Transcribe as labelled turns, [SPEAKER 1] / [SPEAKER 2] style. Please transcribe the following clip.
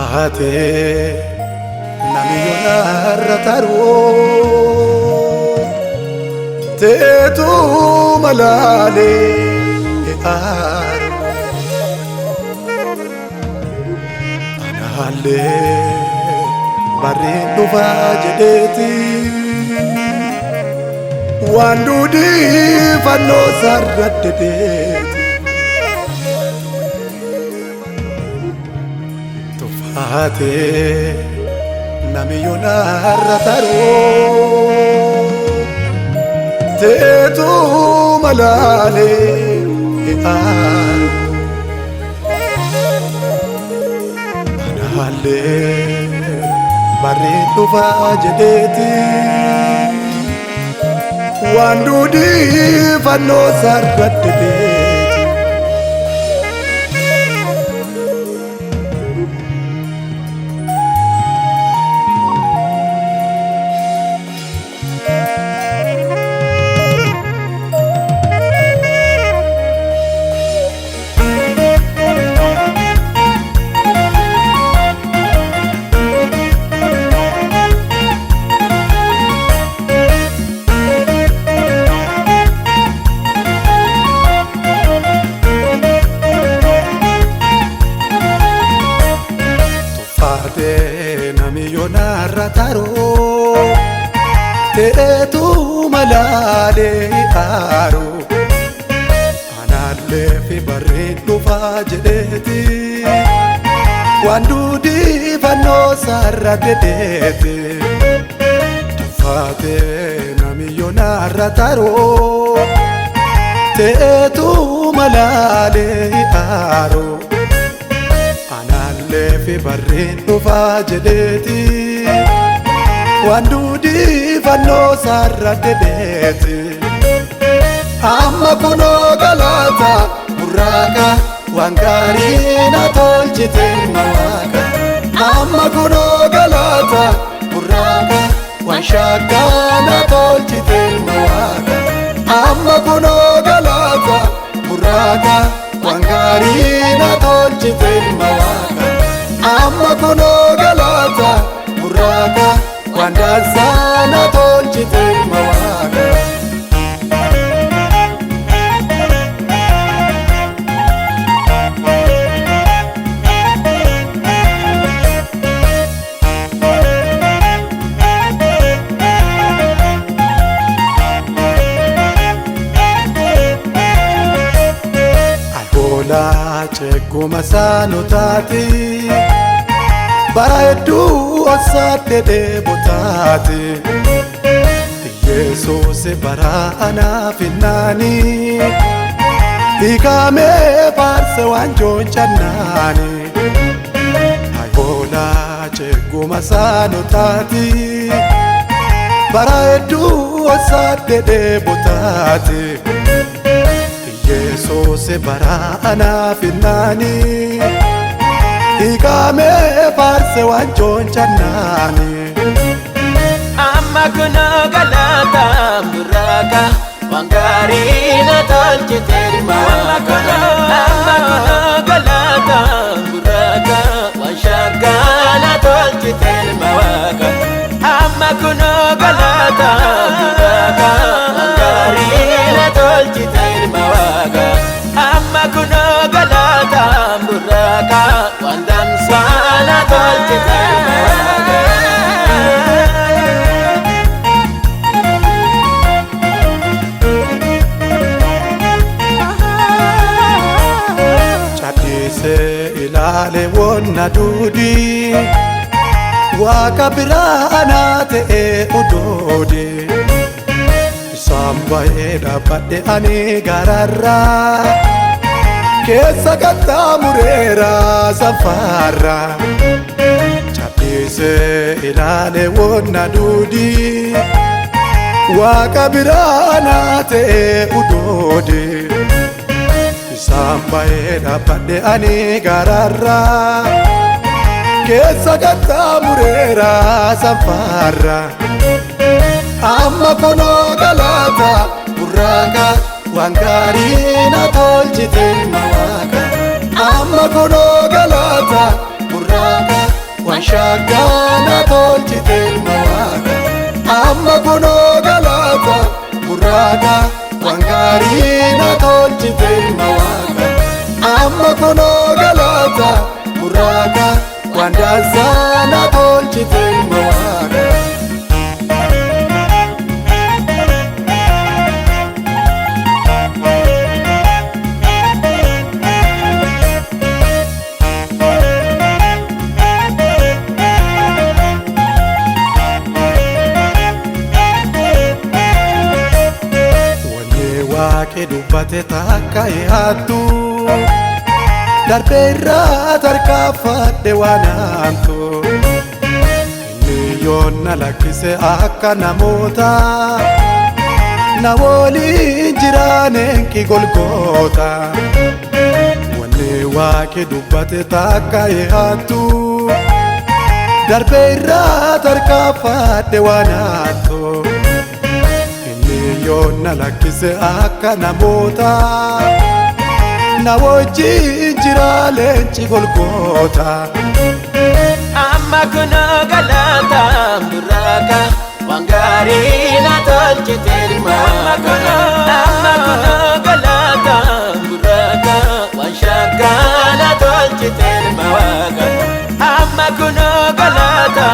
[SPEAKER 1] Ate namiyona rataru tetu malale ar anale barindu fajedeti wandudi fanno sarradeti Ate namiyona rataru tetu malale ar anale barindu fajedeti wandudi fanno sarradeti namiyona rataru tetu malale aru anale fi barindu fajedeti wandudi fanno sarradeti tufate namiyona rataru tetu malale aru fi barindu fajedeti wandudi fanno sarradeti amma kuno galata buraka wangari na tolchite mawaka amma kuno galata buraka wanshaka na tolchite mawaka amma kuno galata buraka wangari na tolchite mawaka amma kuno galata buraka wandazana tolchite mawaka Albola chekuma sanutati Baredu osate de botate Jesus bara ana finani Ikame parse wanjo chanani Aibola cheguma sanutati Baredu osate de botate Jesus bara ana finani Ikame parse wanjon chanani
[SPEAKER 2] amma kuno galata buraka wangari na tolchite mawaka amma kuno galata buraka wanshaka na tolchite mawaka amma kuno galata buraka wangari na tolchite mawaka amma kuno galata buraka wandam sana tolchite mawaka
[SPEAKER 1] Chadise ilale wonna dudi waka birana te udodi samba eda badde ani gararra Kesa kata murera safara Chadise ilale wonna dudi waka birana te udodi samba eda badde ani gararra Kesa kata murera safara amma kono galata buraka wangari na tolchite mawaka amma kono galata buraka waan shaaggaa na tolchite ilma waaqa. Amma kunoo galata burraaqa waan gaarii na tolchite ilma waaqa. Amma kunoo galata burraaqa waan dansaa na tolchite ilma waaqa. Waaqni dubbate takka yaaddu darbeerraa tarkaanfadhe waan aantu. Inni yoonna lakkise akka namoota na waliin jiraaneenki Golgoota. Wanni Waaqni dubbate takka yaaddu darbeerraa tarkaanfadhe waan aantu. Yoonna lakkise akka namoota na wajjin jira leenci Golgoota.
[SPEAKER 2] Amma kunoo galata burraaqa waan gaarii na tolchite ilma waaqa. Amma kunoo galata burraaqa waan shaaggaa na tolchite ilma waaqa. Amma kunoo galata